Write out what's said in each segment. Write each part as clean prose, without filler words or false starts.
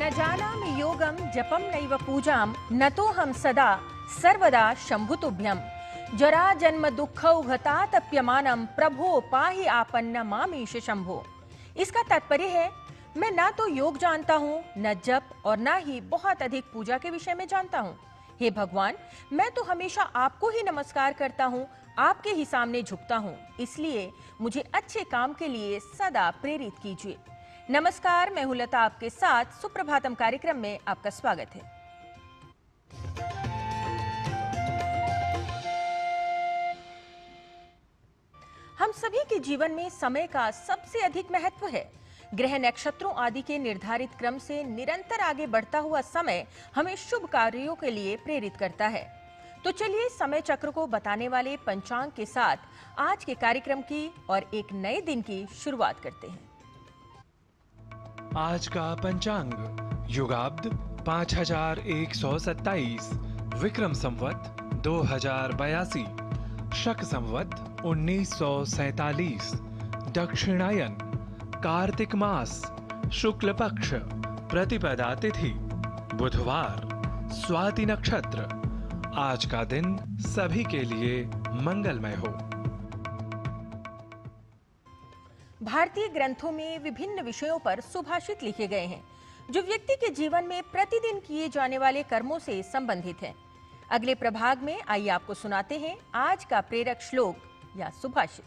न जानामि योगम जपम नैव पूजाम न तो हम सदा सर्वदा शंभुतुभ्यम जरा जन्म दुःखौघतातप्यमानम प्रभो पाहि आपन्न मामीश शंभो। इसका तात्पर्य है, मैं ना तो योग जानता हूँ, न जप और ना ही बहुत अधिक पूजा के विषय में जानता हूँ। हे भगवान, मैं तो हमेशा आपको ही नमस्कार करता हूँ, आपके ही सामने झुकता हूँ, इसलिए मुझे अच्छे काम के लिए सदा प्रेरित कीजिए। नमस्कार, मैं हूं लता, आपके साथ सुप्रभातम कार्यक्रम में आपका स्वागत है। हम सभी के जीवन में समय का सबसे अधिक महत्व है। ग्रह नक्षत्रों आदि के निर्धारित क्रम से निरंतर आगे बढ़ता हुआ समय हमें शुभ कार्यों के लिए प्रेरित करता है। तो चलिए समय चक्र को बताने वाले पंचांग के साथ आज के कार्यक्रम की और एक नए दिन की शुरुआत करते हैं। आज का पंचांग युगाब्द 5127, विक्रम संवत 2082, शक संवत 1947, दक्षिणायन, कार्तिक मास, शुक्ल पक्ष, प्रतिपदा तिथि, बुधवार, स्वाति नक्षत्र। आज का दिन सभी के लिए मंगलमय हो। भारतीय ग्रंथों में विभिन्न विषयों पर सुभाषित लिखे गए हैं, जो व्यक्ति के जीवन में प्रतिदिन किए जाने वाले कर्मों से संबंधित हैं। अगले प्रभाग में आइए आपको सुनाते हैं आज का प्रेरक श्लोक या सुभाषित।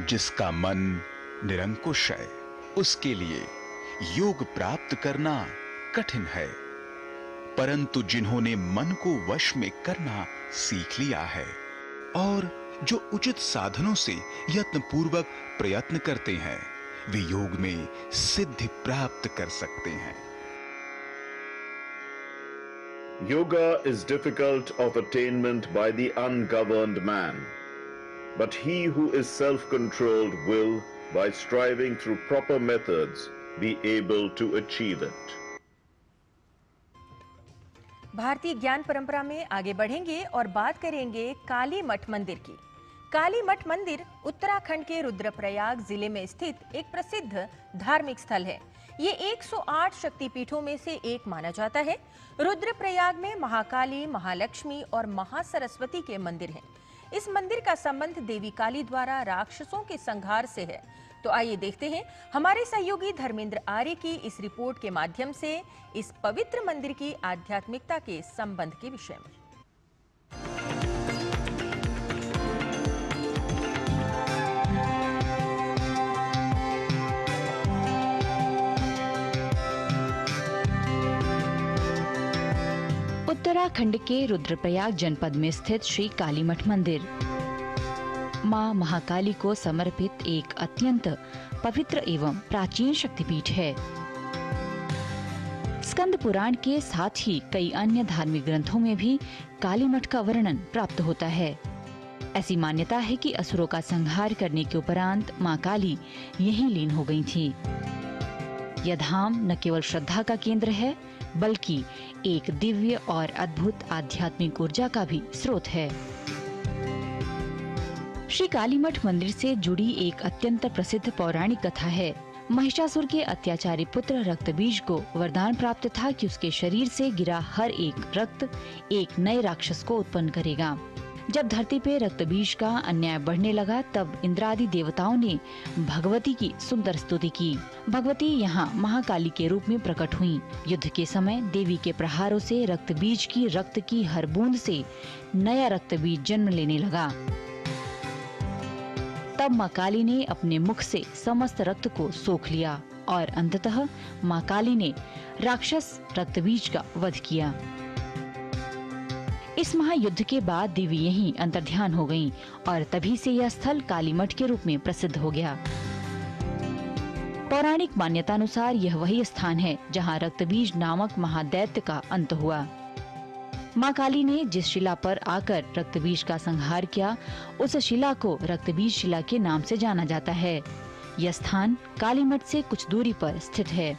जिसका मन निरंकुश है, उसके लिए योग प्राप्त करना कठिन है, परंतु जिन्होंने मन को वश में करना सीख लिया है और जो उचित साधनों से यत्नपूर्वक प्रयत्न करते हैं, वे योग में सिद्धि प्राप्त कर सकते हैं। Yoga is difficult of attainment by the ungoverned man. But he who is self-controlled will, by striving through proper methods, be able to achieve it. भारतीय ज्ञान परंपरा में आगे बढ़ेंगे और बात करेंगे काली मठ मंदिर की। काली मठ मंदिर उत्तराखंड के रुद्रप्रयाग जिले में स्थित एक प्रसिद्ध धार्मिक स्थल है। ये 108 शक्तिपीठों में से एक माना जाता है। रुद्रप्रयाग में महाकाली, महालक्ष्मी और महासरस्वती के मंदिर हैं। इस मंदिर का संबंध देवी काली द्वारा राक्षसों के संहार से है। तो आइए देखते हैं हमारे सहयोगी धर्मेंद्र आर्य की इस रिपोर्ट के माध्यम से इस पवित्र मंदिर की आध्यात्मिकता के संबंध के विषय में। उत्तराखंड के रुद्रप्रयाग जनपद में स्थित श्री काली मठ मंदिर मां महाकाली को समर्पित एक अत्यंत पवित्र एवं प्राचीन शक्तिपीठ है। स्कंद पुराण के साथ ही कई अन्य धार्मिक ग्रंथों में भी काली मठ का वर्णन प्राप्त होता है। ऐसी मान्यता है कि असुरों का संहार करने के उपरांत मां काली यहीं लीन हो गई थी। यह धाम न केवल श्रद्धा का केंद्र है, बल्कि एक दिव्य और अद्भुत आध्यात्मिक ऊर्जा का भी स्रोत है। श्री काली मठ मंदिर से जुड़ी एक अत्यंत प्रसिद्ध पौराणिक कथा है। महिषासुर के अत्याचारी पुत्र रक्तबीज को वरदान प्राप्त था कि उसके शरीर से गिरा हर एक रक्त एक नए राक्षस को उत्पन्न करेगा। जब धरती पे रक्तबीज का अन्याय बढ़ने लगा, तब इंद्रादि देवताओं ने भगवती की सुंदर स्तुति की। भगवती यहाँ महाकाली के रूप में प्रकट हुईं। युद्ध के समय देवी के प्रहारों से रक्तबीज की रक्त की हर बूंद से नया रक्तबीज जन्म लेने लगा। तब मां काली ने अपने मुख से समस्त रक्त को सोख लिया और अंततः मां काली ने राक्षस रक्तबीज का वध किया। इस महायुद्ध के बाद देवी यहीं अंतर्ध्यान हो गईं और तभी से यह स्थल काली मठ के रूप में प्रसिद्ध हो गया। पौराणिक मान्यतानुसार यह वही स्थान है जहां रक्तबीज नामक महादैत्य का अंत हुआ। माँ काली ने जिस शिला पर आकर रक्तबीज का संहार किया, उस शिला को रक्तबीज शिला के नाम से जाना जाता है। यह स्थान कालीमठ से कुछ दूरी पर स्थित है।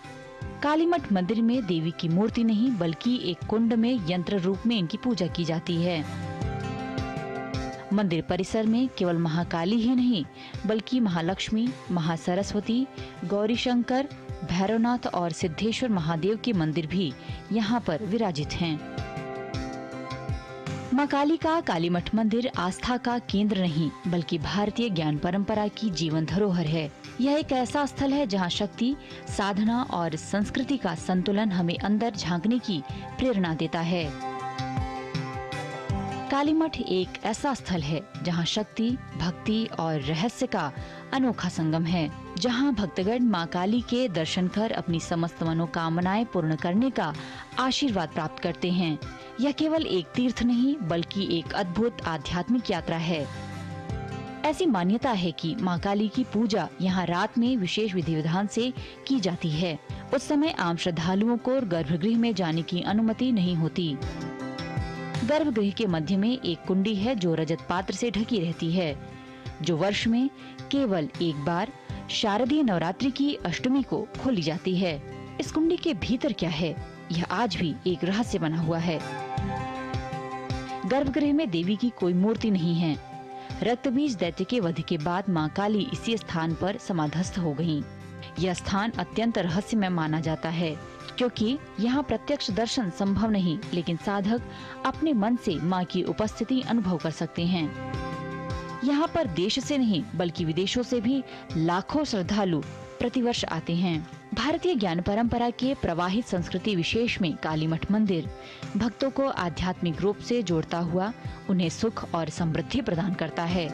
कालीमठ मंदिर में देवी की मूर्ति नहीं बल्कि एक कुंड में यंत्र रूप में इनकी पूजा की जाती है। मंदिर परिसर में केवल महाकाली ही नहीं बल्कि महालक्ष्मी, महासरस्वती, गौरी शंकर, भैरवनाथ और सिद्धेश्वर महादेव के मंदिर भी यहाँ पर विराजित हैं। माँ काली का कालीमठ मंदिर आस्था का केंद्र नहीं बल्कि भारतीय ज्ञान परंपरा की जीवन धरोहर है। यह एक ऐसा स्थल है जहाँ शक्ति, साधना और संस्कृति का संतुलन हमें अंदर झांकने की प्रेरणा देता है। कालीमठ एक ऐसा स्थल है जहाँ शक्ति, भक्ति और रहस्य का अनोखा संगम है, जहाँ भक्तगण माँ काली के दर्शन कर अपनी समस्त मनोकामनाएं पूर्ण करने का आशीर्वाद प्राप्त करते हैं। यह केवल एक तीर्थ नहीं बल्कि एक अद्भुत आध्यात्मिक यात्रा है। ऐसी मान्यता है कि माँ काली की पूजा यहाँ रात में विशेष विधि विधान से की जाती है। उस समय आम श्रद्धालुओं को गर्भगृह में जाने की अनुमति नहीं होती। गर्भगृह के मध्य में एक कुंडी है जो रजत पात्र से ढकी रहती है, जो वर्ष में केवल एक बार शारदीय नवरात्रि की अष्टमी को खोली जाती है। इस कुंडी के भीतर क्या है, यह आज भी एक रहस्य बना हुआ है। गर्भगृह में देवी की कोई मूर्ति नहीं है। रक्तबीज दैत्य के वध के बाद माँ काली इसी स्थान पर समाधस्थ हो गयीं। यह स्थान अत्यंत रहस्यमय माना जाता है क्योंकि यहाँ प्रत्यक्ष दर्शन संभव नहीं, लेकिन साधक अपने मन से माँ की उपस्थिति अनुभव कर सकते हैं। यहाँ पर देश से नहीं बल्कि विदेशों से भी लाखों श्रद्धालु प्रतिवर्ष आते हैं। भारतीय ज्ञान परंपरा के प्रवाहित संस्कृति विशेष में कालीमठ मंदिर भक्तों को आध्यात्मिक रूप से जोड़ता हुआ उन्हें सुख और समृद्धि प्रदान करता है।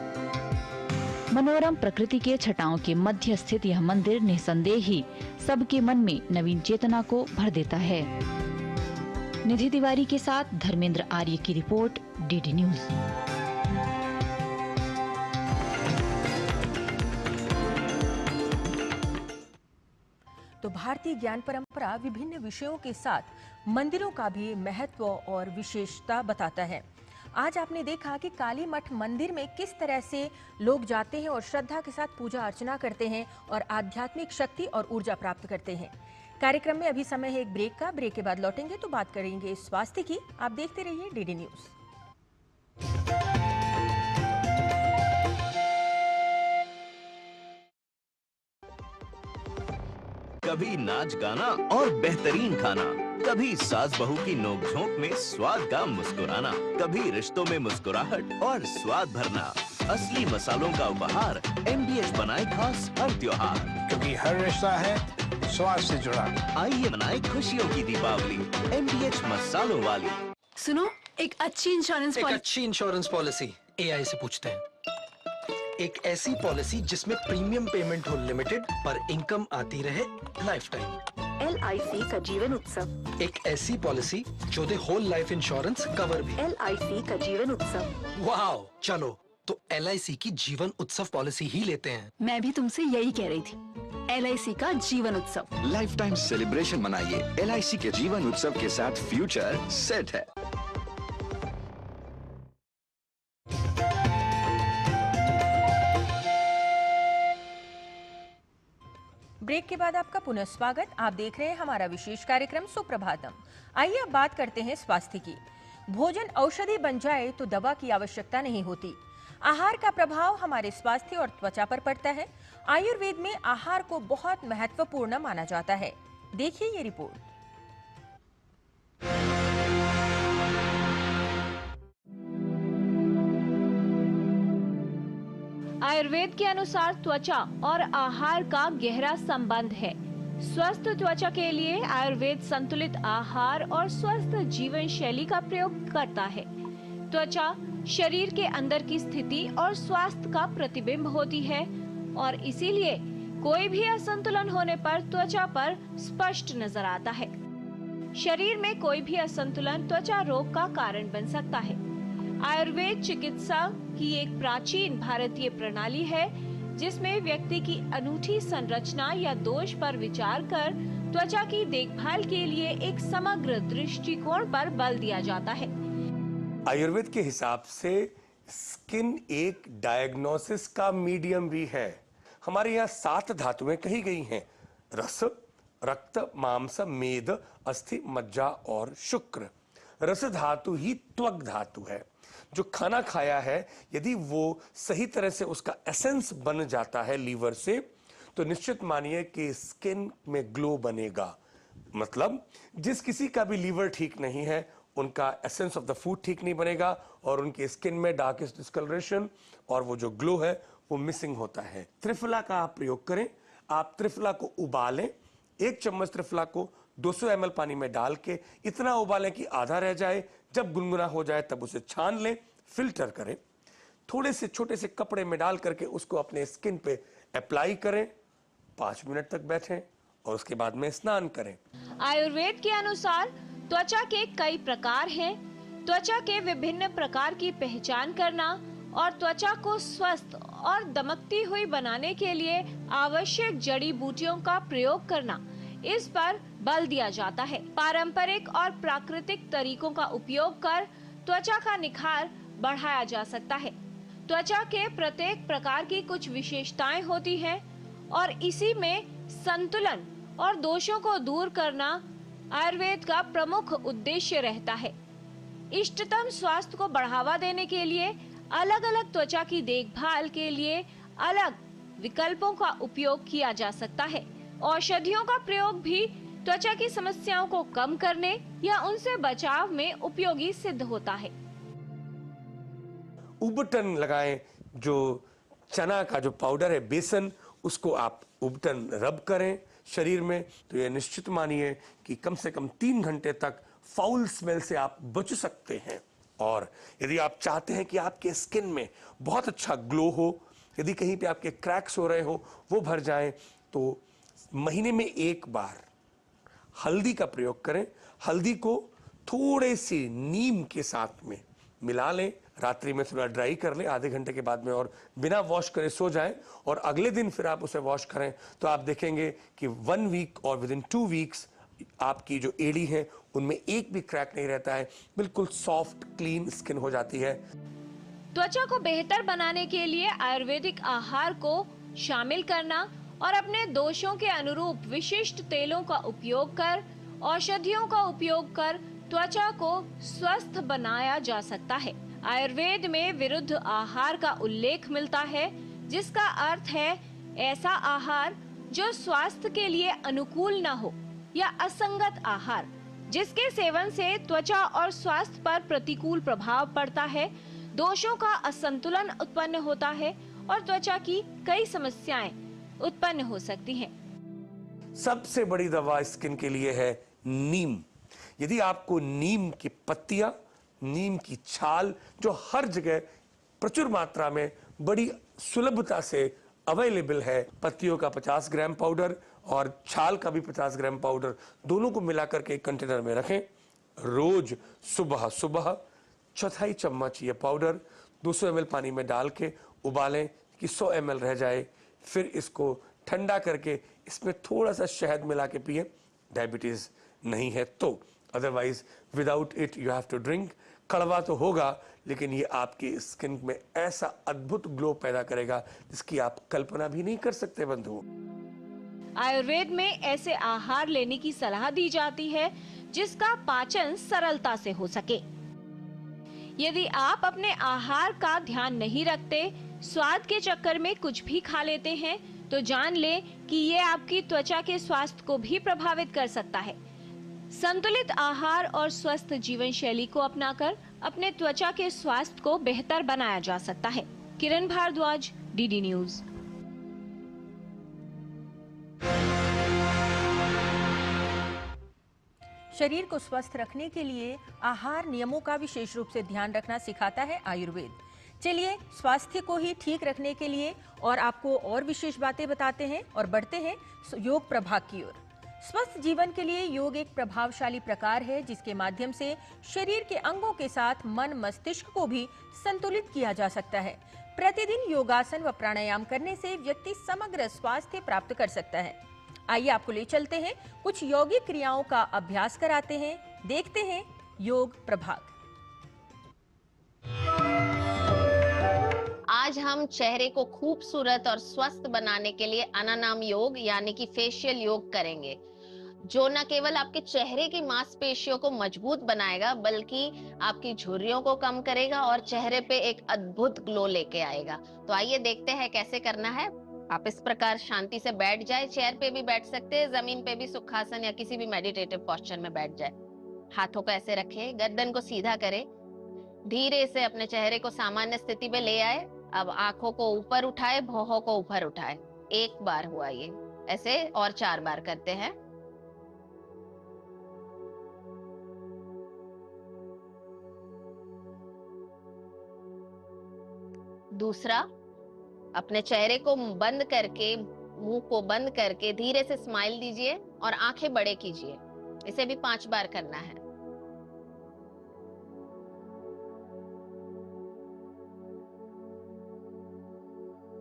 मनोरम प्रकृति के छटाओं के मध्य स्थित यह मंदिर निसंदेह ही सबके मन में नवीन चेतना को भर देता है। निधि तिवारी के साथ धर्मेंद्र आर्य की रिपोर्ट, डीडी न्यूज। तो भारतीय ज्ञान परंपरा विभिन्न विषयों के साथ मंदिरों का भी महत्व और विशेषता बताता है। आज आपने देखा कि कालीमठ मंदिर में किस तरह से लोग जाते हैं और श्रद्धा के साथ पूजा अर्चना करते हैं और आध्यात्मिक शक्ति और ऊर्जा प्राप्त करते हैं। कार्यक्रम में अभी समय है एक ब्रेक का। ब्रेक के बाद लौटेंगे तो बात करेंगे स्वास्थ्य की। आप देखते रहिए डीडी न्यूज। कभी नाच गाना और बेहतरीन खाना, कभी सास बहू की नोक-झोंक में स्वाद का मुस्कुराना, कभी रिश्तों में मुस्कुराहट और स्वाद भरना। असली मसालों का उपहार MDH बनाए खास हर त्योहार, क्योंकि हर रिश्ता है स्वाद से जुड़ा। आइए मनाए खुशियों की दीपावली MDH मसालों वाली। सुनो, एक अच्छी इंश्योरेंस पॉलिसी AI से पूछते हैं। एक ऐसी पॉलिसी जिसमें प्रीमियम पेमेंट हो लिमिटेड पर इनकम आती रहे लाइफ टाइम। LIC का जीवन उत्सव। एक ऐसी पॉलिसी जो दे होल लाइफ इंश्योरेंस कवर भी। LIC का जीवन उत्सव। वाओ, चलो तो LIC की जीवन उत्सव पॉलिसी ही लेते हैं। मैं भी तुमसे यही कह रही थी, LIC का जीवन उत्सव। लाइफ टाइम सेलिब्रेशन मनाइए LIC के जीवन उत्सव के साथ। फ्यूचर सेट है। ब्रेक के बाद आपका पुनः स्वागत। आप देख रहे हैं हमारा विशेष कार्यक्रम सुप्रभातम। आइए अब बात करते हैं स्वास्थ्य की। भोजन औषधि बन जाए तो दवा की आवश्यकता नहीं होती। आहार का प्रभाव हमारे स्वास्थ्य और त्वचा पर पड़ता है। आयुर्वेद में आहार को बहुत महत्वपूर्ण माना जाता है। देखिए ये रिपोर्ट। आयुर्वेद के अनुसार त्वचा और आहार का गहरा संबंध है। स्वस्थ त्वचा के लिए आयुर्वेद संतुलित आहार और स्वस्थ जीवन शैली का प्रयोग करता है। त्वचा शरीर के अंदर की स्थिति और स्वास्थ्य का प्रतिबिंब होती है और इसीलिए कोई भी असंतुलन होने पर त्वचा पर स्पष्ट नजर आता है। शरीर में कोई भी असंतुलन त्वचा रोग का कारण बन सकता है। आयुर्वेद चिकित्सा की एक प्राचीन भारतीय प्रणाली है जिसमें व्यक्ति की अनूठी संरचना या दोष पर विचार कर त्वचा की देखभाल के लिए एक समग्र दृष्टिकोण पर बल दिया जाता है। आयुर्वेद के हिसाब से स्किन एक डायग्नोसिस का मीडियम भी है। हमारे यहाँ 7 धातुएं कही गई हैं: रस, रक्त, मांस, मेद, अस्थि, मज्जा और शुक्र। रस धातु ही त्वक धातु है। जो खाना खाया है यदि वो सही तरह से उसका एसेंस बन जाता है लीवर से, तो निश्चित मानिए कि स्किन में ग्लो बनेगा। मतलब जिस किसी का भी लीवर ठीक नहीं है, उनका एसेंस ऑफ द फूड ठीक नहीं बनेगा और उनकी स्किन में डार्केस्ट डिस्कलरेशन और वो जो ग्लो है वो मिसिंग होता है। त्रिफला का आप प्रयोग करें। आप त्रिफला को उबालें। 1 चम्मच त्रिफला को 200 ml पानी में डाल के इतना उबालें कि आधा रह जाए। जब गुनगुना हो जाए तब उसे छान लें, फिल्टर करें। थोड़े से छोटे से कपड़े में डाल करके उसको अपने स्किन पे अप्लाई करें। 5 मिनट तक बैठें और उसके बाद में स्नान करें। आयुर्वेद के अनुसार त्वचा के कई प्रकार हैं। त्वचा के विभिन्न प्रकार की पहचान करना और त्वचा को स्वस्थ और दमकती हुई बनाने के लिए आवश्यक जड़ी बूटियों का प्रयोग करना, इस पर बल दिया जाता है। पारंपरिक और प्राकृतिक तरीकों का उपयोग कर त्वचा का निखार बढ़ाया जा सकता है। त्वचा के प्रत्येक प्रकार की कुछ विशेषताएं होती हैं और इसी में संतुलन और दोषों को दूर करना आयुर्वेद का प्रमुख उद्देश्य रहता है। इष्टतम स्वास्थ्य को बढ़ावा देने के लिए अलग अलग त्वचा की देखभाल के लिए अलग विकल्पों का उपयोग किया जा सकता है। औषधियों का प्रयोग भी त्वचा की समस्याओं को कम करने या उनसे बचाव में उपयोगी सिद्ध होता है। उबटन लगाएं। जो चना का जो पाउडर है, बेसन, उसको आप उबटन रब करें शरीर में, तो ये निश्चित मानिए कि कम से कम 3 घंटे तक फाउल स्मेल से आप बच सकते हैं। और यदि आप चाहते हैं कि आपके स्किन में बहुत अच्छा ग्लो हो, यदि कहीं पे आपके क्रैक्स हो रहे हो वो भर जाएं, तो महीने में 1 बार हल्दी का प्रयोग करें। हल्दी को थोड़े सी नीम के साथ में मिला लें, रात्रि में थोड़ा ड्राई कर लें, आधे घंटे के बाद में, और बिना वॉश करे सो जाएं और अगले दिन फिर आप उसे वॉश करें, तो आप देखेंगे कि 1 वीक और विदिन 2 वीक्स आपकी जो एड़ी है उनमें एक भी क्रैक नहीं रहता है, बिल्कुल सॉफ्ट क्लीन स्किन हो जाती है। त्वचा को बेहतर बनाने के लिए आयुर्वेदिक आहार को शामिल करना और अपने दोषों के अनुरूप विशिष्ट तेलों का उपयोग कर, औषधियों का उपयोग कर त्वचा को स्वस्थ बनाया जा सकता है। आयुर्वेद में विरुद्ध आहार का उल्लेख मिलता है, जिसका अर्थ है ऐसा आहार जो स्वास्थ्य के लिए अनुकूल न हो या असंगत आहार, जिसके सेवन से त्वचा और स्वास्थ्य पर प्रतिकूल प्रभाव पड़ता है, दोषों का असंतुलन उत्पन्न होता है और त्वचा की कई समस्याएं उत्पन्न हो सकती हैं। सबसे बड़ी दवा स्किन के लिए है नीम। यदि आपको नीम की पत्तियां, नीम की छाल, जो हर जगह प्रचुर मात्रा में बड़ी सुलभता से अवेलेबल है, पत्तियों का 50 ग्राम पाउडर और छाल का भी 50 ग्राम पाउडर, दोनों को मिलाकर के एक कंटेनर में रखें। रोज सुबह सुबह 1/4 चम्मच ये पाउडर 200 ml पानी में डाल के उबालें कि 100 ml रह जाए। फिर इसको ठंडा करके इसमें थोड़ा सा शहद मिला के पिए, डायबिटीज नहीं है तो। Otherwise without it you have to drink. कड़वा तो होगा, लेकिन ये आपकी स्किन में ऐसा अद्भुत ग्लो पैदा करेगा जिसकी आप कल्पना भी नहीं कर सकते बंधु। आयुर्वेद में ऐसे आहार लेने की सलाह दी जाती है जिसका पाचन सरलता से हो सके। यदि आप अपने आहार का ध्यान नहीं रखते, स्वाद के चक्कर में कुछ भी खा लेते हैं, तो जान लें कि ये आपकी त्वचा के स्वास्थ्य को भी प्रभावित कर सकता है। संतुलित आहार और स्वस्थ जीवन शैली को अपनाकर अपने त्वचा के स्वास्थ्य को बेहतर बनाया जा सकता है। किरण भारद्वाज, डीडी न्यूज। शरीर को स्वस्थ रखने के लिए आहार नियमों का विशेष रूप से ध्यान रखना सिखाता है आयुर्वेद। चलिए स्वास्थ्य को ही ठीक रखने के लिए और आपको और विशेष बातें बताते हैं और बढ़ते हैं योग प्रभाग की ओर। स्वस्थ जीवन के लिए योग एक प्रभावशाली प्रकार है जिसके माध्यम से शरीर के अंगों के साथ मन मस्तिष्क को भी संतुलित किया जा सकता है। प्रतिदिन योगासन व प्राणायाम करने से व्यक्ति समग्र स्वास्थ्य प्राप्त कर सकता है। आइए आपको ले चलते हैं, कुछ यौगिक क्रियाओं का अभ्यास कराते हैं, देखते हैं योग प्रभाग। आज हम चेहरे को खूबसूरत और स्वस्थ बनाने के लिए अनानाम योग यानी कि फेशियल योग करेंगे, जो न केवल आपके चेहरे की मांसपेशियों को मजबूत बनाएगा बल्कि आपकी झुर्रियों को कम करेगा और चेहरे पे एक अद्भुत ग्लो लेके आएगा। तो आइए देखते हैं कैसे करना है। आप इस प्रकार शांति से बैठ जाए, चेयर पे भी बैठ सकते हैं, जमीन पे भी सुखासन या किसी भी मेडिटेटिव पोस्चर में बैठ जाए। हाथों को ऐसे रखें, गर्दन को सीधा करें, धीरे से अपने चेहरे को सामान्य स्थिति में ले आए। अब आंखों को ऊपर उठाए, भौहों को ऊपर उठाए। एक बार हुआ ये, ऐसे और 4 बार करते हैं। दूसरा, अपने चेहरे को बंद करके, मुंह को बंद करके धीरे से स्माइल दीजिए और आंखें बड़े कीजिए। इसे भी 5 बार करना है।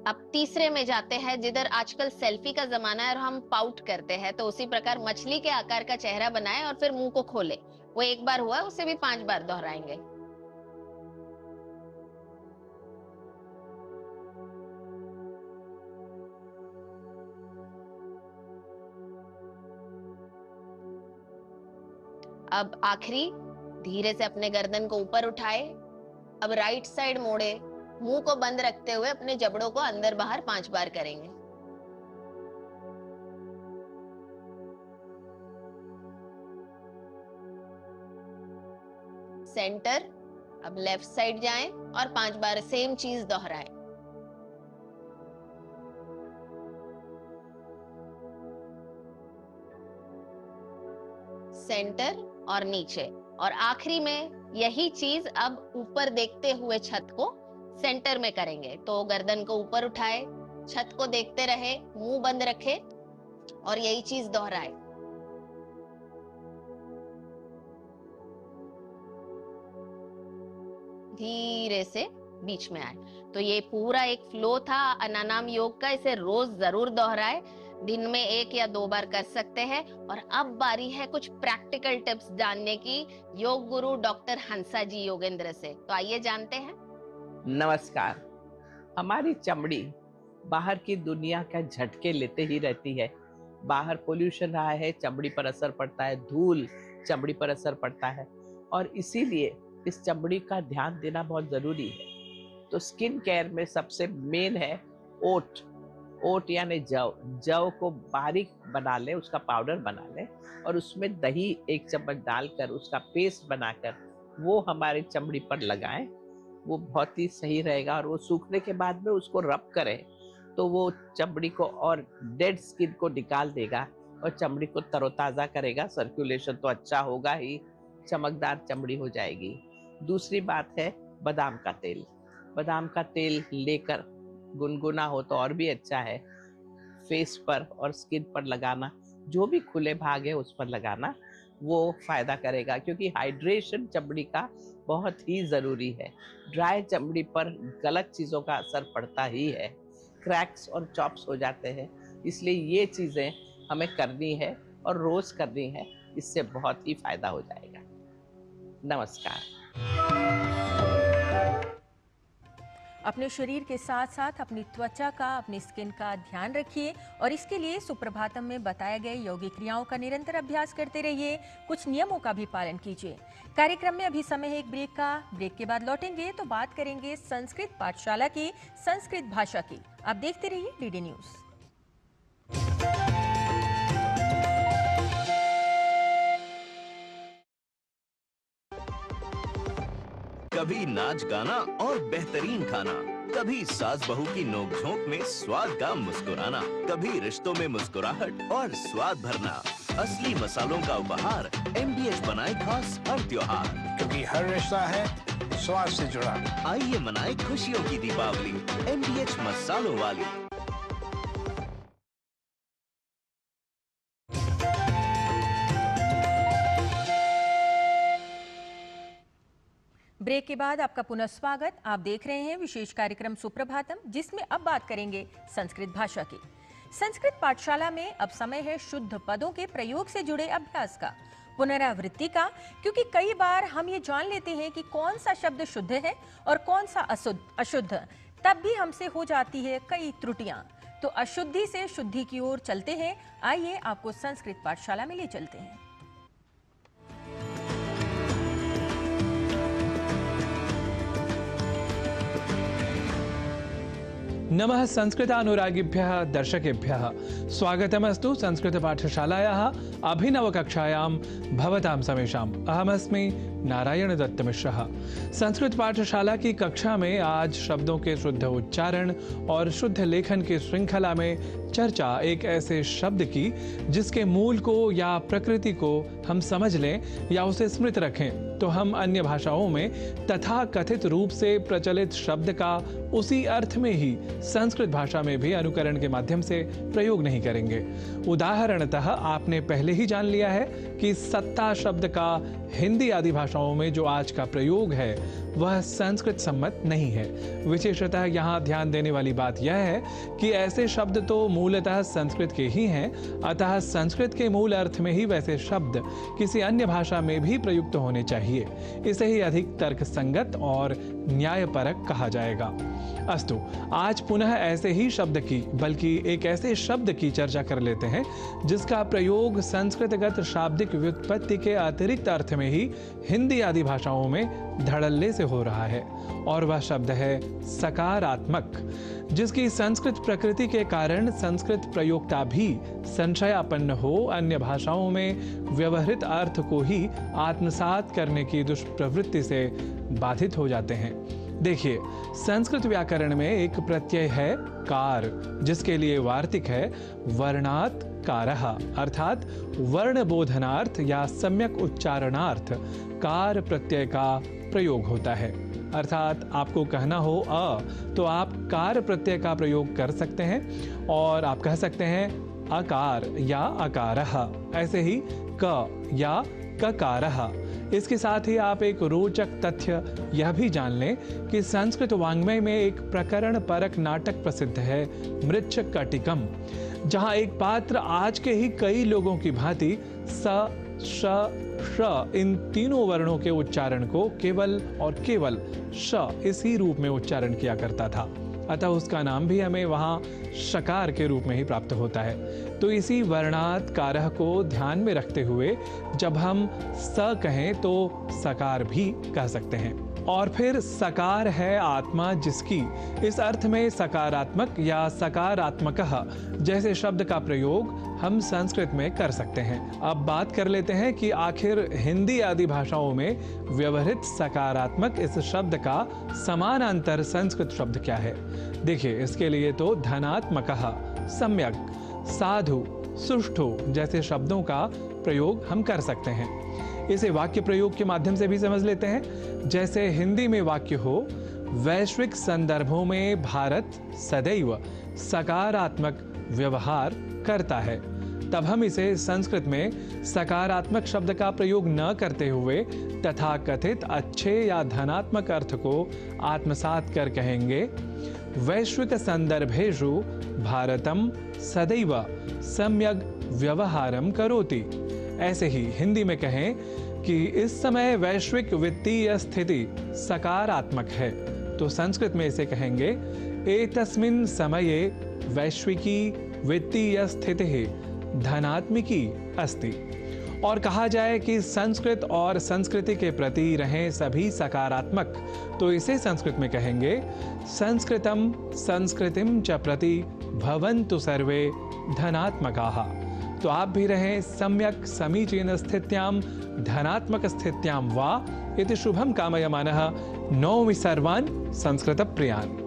अब तीसरे में जाते हैं, जिधर आजकल सेल्फी का जमाना है और हम पाउट करते हैं, तो उसी प्रकार मछली के आकार का चेहरा बनाएं और फिर मुंह को खोले। वो 1 बार हुआ, उसे भी 5 बार दोहराएंगे। अब आखिरी, धीरे से अपने गर्दन को ऊपर उठाए। अब राइट साइड मोड़े, मुंह को बंद रखते हुए अपने जबड़ों को अंदर बाहर 5 बार करेंगे। सेंटर, अब लेफ्ट साइड जाएं और 5 बार सेम चीज दोहराएं। सेंटर और नीचे, और आखिरी में यही चीज अब ऊपर देखते हुए छत को सेंटर में करेंगे। तो गर्दन को ऊपर उठाए, छत को देखते रहे, मुंह बंद रखे और यही चीज दोहराए। धीरे से बीच में आए। तो ये पूरा एक फ्लो था अनानाम योग का। इसे रोज जरूर दोहराए, दिन में 1 या 2 बार कर सकते हैं। और अब बारी है कुछ प्रैक्टिकल टिप्स जानने की योग गुरु डॉक्टर हंसा जी योगेंद्र से। तो आइए जानते हैं। नमस्कार। हमारी चमड़ी बाहर की दुनिया का झटके लेते ही रहती है। बाहर पोल्यूशन रहा है, चमड़ी पर असर पड़ता है, धूल चमड़ी पर असर पड़ता है, और इसीलिए इस चमड़ी का ध्यान देना बहुत जरूरी है। तो स्किन केयर में सबसे मेन है ओट यानी जव को बारीक बना ले, उसका पाउडर बना ले और उसमें दही 1 चम्मच डालकर उसका पेस्ट बनाकर वो हमारी चमड़ी पर लगाएं। वो बहुत ही सही रहेगा। और वो सूखने के बाद में उसको रब करें तो वो चमड़ी को और डेड स्किन को निकाल देगा और चमड़ी को तरोताज़ा करेगा। सर्कुलेशन तो अच्छा होगा ही, चमकदार चमड़ी हो जाएगी। दूसरी बात है बादाम का तेल। बादाम का तेल लेकर गुनगुना हो तो और भी अच्छा है। फेस पर और स्किन पर लगाना, जो भी खुले भाग है उस पर लगाना, वो फायदा करेगा, क्योंकि हाइड्रेशन चमड़ी का बहुत ही जरूरी है। ड्राई चमड़ी पर गलत चीज़ों का असर पड़ता ही है, क्रैक्स और चॉप्स हो जाते हैं। इसलिए ये चीज़ें हमें करनी है और रोज करनी है, इससे बहुत ही फायदा हो जाएगा। नमस्कार। अपने शरीर के साथ साथ अपनी त्वचा का, अपनी स्किन का ध्यान रखिए और इसके लिए सुप्रभातम में बताए गए योगिक क्रियाओं का निरंतर अभ्यास करते रहिए। कुछ नियमों का भी पालन कीजिए। कार्यक्रम में अभी समय है एक ब्रेक का। ब्रेक के बाद लौटेंगे तो बात करेंगे संस्कृत पाठशाला की संस्कृत भाषा की। आप देखते रहिए डीडी न्यूज़। कभी नाच गाना और बेहतरीन खाना, कभी सास बहू की नोक-झोंक में स्वाद का मुस्कुराना, कभी रिश्तों में मुस्कुराहट और स्वाद भरना। असली मसालों का उपहार MDH बनाए खास हर त्योहार, क्योंकि हर रिश्ता है स्वाद से जुड़ा। आइए मनाए खुशियों की दीपावली MDH मसालों वाली। ब्रेक के बाद आपका पुनः स्वागत। आप देख रहे हैं विशेष कार्यक्रम सुप्रभातम, जिसमें अब बात करेंगे संस्कृत भाषा की। संस्कृत पाठशाला में अब समय है शुद्ध पदों के प्रयोग से जुड़े अभ्यास का, पुनरावृत्ति का, क्योंकि कई बार हम ये जान लेते हैं कि कौन सा शब्द शुद्ध है और कौन सा अशुद्ध। तब भी हमसे हो जाती है कई त्रुटियां। तो अशुद्धि से शुद्धि की ओर चलते हैं। आइए आपको संस्कृत पाठशाला में ले चलते हैं। नमः संस्कृतानुरागिभ्यः दर्शकेभ्यः स्वागतमस्तु संस्कृत पाठशालायाः अभिनवकक्षायां भवतां समेषाम्। अहमस्मि नारायण दत्त मिश्रः। संस्कृत पाठशाला की कक्षा में आज शब्दों के शुद्ध उच्चारण और शुद्ध लेखन की श्रृंखला में चर्चा एक ऐसे शब्द की जिसके मूल को या प्रकृति को हम समझ लें या उसे स्मृत रखें तो हम अन्य भाषाओं में तथा कथित रूप से प्रचलित शब्द का उसी अर्थ में ही संस्कृत भाषा में भी अनुकरण के माध्यम से प्रयोग नहीं करेंगे। उदाहरणतः आपने पहले ही जान लिया है कि सत्ता शब्द का हिंदी आदि भाषाओं में जो आज का प्रयोग है वह संस्कृत सम्मत नहीं है। विशेषतः यहाँ ध्यान देने वाली बात यह है कि ऐसे शब्द तो मूलतः संस्कृत के ही हैं, अतः संस्कृत के मूल अर्थ में ही वैसे शब्द किसी अन्य भाषा में भी प्रयुक्त होने चाहिए। इसे ही अधिक तर्क संगत और न्यायपरक कहा जाएगा। अस्तु, आज पुनः ऐसे ही शब्द की बल्कि एक ऐसे शब्द की चर्चा कर लेते हैं जिसका प्रयोग संस्कृतगत शाब्दिक व्युत्पत्ति के अतिरिक्त अर्थ में ही हिंदी आदि भाषाओं में धड़ल्ले से हो रहा है, और वह शब्द है सकारात्मक, जिसकी संस्कृत प्रकृति के कारण संस्कृत प्रयोक्ता भी संशयापन्न हो अन्य भाषाओं में व्यवहृत अर्थ को ही आत्मसात करने की दुष्प्रवृत्ति से बाधित हो जाते हैं। देखिए, संस्कृत व्याकरण में एक प्रत्यय है कार, जिसके लिए वार्तिक है वर्णात् कारः, अर्थात वर्ण बोधनार्थ या सम्यक उच्चारणार्थ कार प्रत्यय का प्रयोग होता है। अर्थात आपको कहना हो अ तो आप कार प्रत्यय का प्रयोग कर सकते हैं और आप कह सकते हैं अकार या अकारः, ऐसे ही क या ककारः। इसके साथ ही आप एक रोचक तथ्य यह भी जान लें कि संस्कृत वाङ्मय में एक प्रकरण परक नाटक प्रसिद्ध है मृच्छकटिकम, जहां एक पात्र आज के ही कई लोगों की भांति स श श इन तीनों वर्णों के उच्चारण को केवल और केवल श इसी रूप में उच्चारण किया करता था, अतः उसका नाम भी हमें वहां शकार के रूप में ही प्राप्त होता है। तो इसी वर्णात् कारः को ध्यान में रखते हुए जब हम स कहें तो सकार भी कह सकते हैं। और फिर सकार है आत्मा, जिसकी इस अर्थ में सकारात्मक या सकारात्मकः जैसे शब्द का प्रयोग हम संस्कृत में कर सकते हैं। अब बात कर लेते हैं कि आखिर हिंदी आदि भाषाओं में व्यवहृत सकारात्मक इस शब्द का समानांतर संस्कृत शब्द क्या है। देखिए, इसके लिए तो धनात्मकः, सम्यक, साधु, सुष्ठु जैसे शब्दों का प्रयोग हम कर सकते हैं। इसे वाक्य प्रयोग के माध्यम से भी समझ लेते हैं। जैसे हिंदी में वाक्य हो, वैश्विक संदर्भों में भारत सदैव सकारात्मक व्यवहार करता है, तब हम इसे संस्कृत में सकारात्मक शब्द का प्रयोग न करते हुए तथाकथित अच्छे या धनात्मक अर्थ को आत्मसात कर कहेंगे वैश्विक संदर्भेषु भारतम सदैव सम्यक व्यवहारम करोति। ऐसे ही हिंदी में कहें कि इस समय वैश्विक वित्तीय स्थिति सकारात्मक है, तो संस्कृत में इसे कहेंगे एतस्मिन् समये वैश्विकी वित्तीय स्थितिः धनात्मिकी अस्ति। और कहा जाए कि संस्कृत और संस्कृति के प्रति रहें सभी सकारात्मक, तो इसे संस्कृत में कहेंगे संस्कृतम संस्कृतिम च प्रति भवन्तु सर्वे धनात्मकाः। तो आप भी रहें सम्यक समीचीन स्थित्यां धनात्मक स्थित्यां वा इति शुभम कामयमानः। नौमि सर्वान् संस्कृत प्रियान्।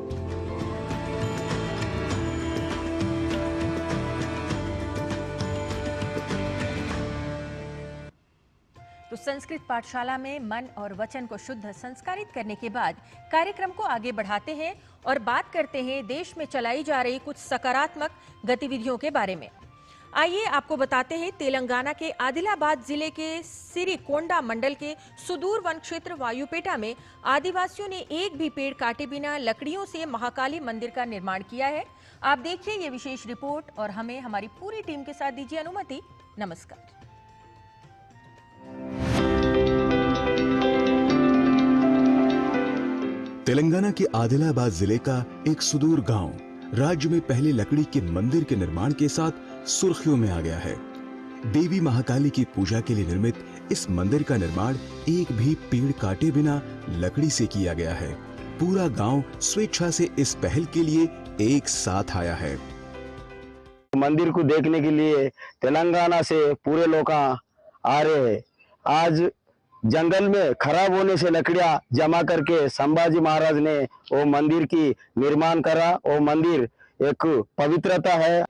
तो संस्कृत पाठशाला में मन और वचन को शुद्ध संस्कारित करने के बाद कार्यक्रम को आगे बढ़ाते हैं और बात करते हैं देश में चलाई जा रही कुछ सकारात्मक गतिविधियों के बारे में। आइए आपको बताते हैं, तेलंगाना के आदिलाबाद जिले के सिरिकोंडा मंडल के सुदूर वन क्षेत्र वायुपेटा में आदिवासियों ने एक भी पेड़ काटे बिना लकड़ियों से महाकाली मंदिर का निर्माण किया है। आप देखिए ये विशेष रिपोर्ट और हमें हमारी पूरी टीम के साथ दीजिए अनुमति। नमस्कार। तेलंगाना के आदिलाबाद जिले का एक सुदूर गांव राज्य में पहले लकड़ी के मंदिर के निर्माण के साथ सुर्खियों में आ गया है। देवी महाकाली की पूजा के लिए निर्मित इस मंदिर का निर्माण एक भी पेड़ काटे बिना लकड़ी से किया गया है। पूरा गांव स्वेच्छा से इस पहल के लिए एक साथ आया है। मंदिर को देखने के लिए तेलंगाना से पूरे लोग आ रहे हैं। आज जंगल में खराब होने से लकड़ियां जमा करके संभाजी महाराज ने वो मंदिर की निर्माण करा। वो मंदिर एक पवित्रता है।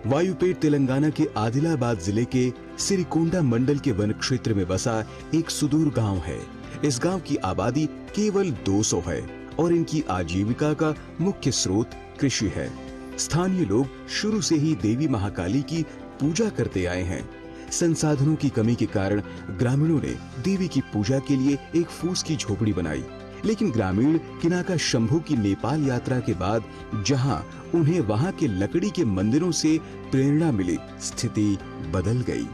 वायुपेट तेलंगाना के आदिलाबाद जिले के सिरिकोंडा मंडल के वन क्षेत्र में बसा एक सुदूर गांव है। इस गांव की आबादी केवल 200 है और इनकी आजीविका का मुख्य स्रोत कृषि है। स्थानीय लोग शुरू से ही देवी महाकाली की पूजा करते आए हैं। संसाधनों की कमी के कारण ग्रामीणों ने देवी की पूजा के लिए एक फूस की झोपड़ी बनाई, लेकिन ग्रामीण किनाका शंभू की नेपाल यात्रा के बाद जहां उन्हें वहां के लकड़ी के मंदिरों से प्रेरणा मिली, स्थिति बदल गई।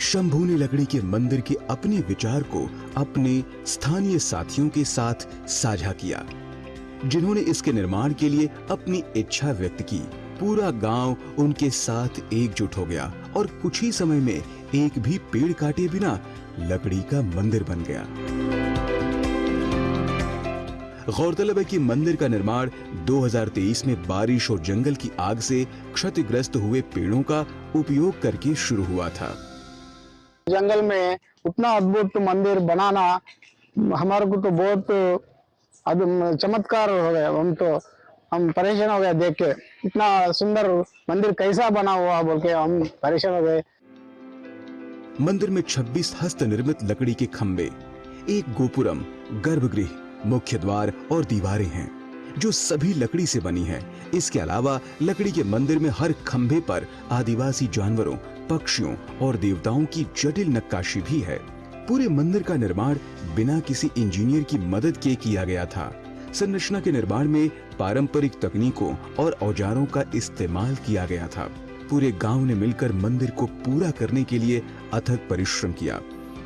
शंभू ने लकड़ी के मंदिर के अपने विचार को अपने स्थानीय साथियों के साथ साझा किया, जिन्होंने इसके निर्माण के लिए अपनी इच्छा व्यक्त की। पूरा गांव उनके साथ एकजुट हो गया और कुछ ही समय में एक भी पेड़ काटे बिना लकड़ी का मंदिर बन गया। गौरतलब है कि मंदिर का निर्माण 2023 में बारिश और जंगल की आग से क्षतिग्रस्त हुए पेड़ों का उपयोग करके शुरू हुआ था। जंगल में उतना अद्भुत मंदिर बनाना हमारे को तो बहुत चमत्कार हो गया। हम परेशान हो गए देख के, इतना सुंदर मंदिर कैसा बना हुआ बोल के हम परेशान हो गए। मंदिर में 26 हस्त निर्मित लकड़ी के खंबे, एक गोपुरम, गर्भगृह, मुख्य द्वार और दीवारें हैं जो सभी लकड़ी से बनी हैं। इसके अलावा लकड़ी के मंदिर में हर खंबे पर आदिवासी जानवरों, पक्षियों और देवताओं की जटिल नक्काशी भी है। पूरे मंदिर का निर्माण बिना किसी इंजीनियर की मदद के किया गया था। संरचना के निर्माण में पारंपरिक तकनीकों और औजारों का इस्तेमाल किया गया था। पूरे गांव ने मिलकर मंदिर को पूरा करने के लिए अथक परिश्रम किया।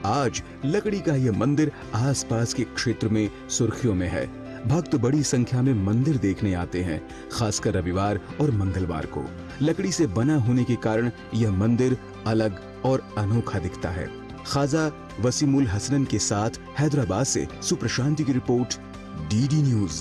आज लकड़ी का यह मंदिर आसपास के क्षेत्र में सुर्खियों में है। भक्त बड़ी संख्या में मंदिर देखने आते हैं, खासकर रविवार और मंगलवार को। लकड़ी से बना होने के कारण यह मंदिर अलग और अनोखा दिखता है। खाजा वसीमुल हसनन के साथ हैदराबाद से सुप्रशांति की रिपोर्ट, DD न्यूज।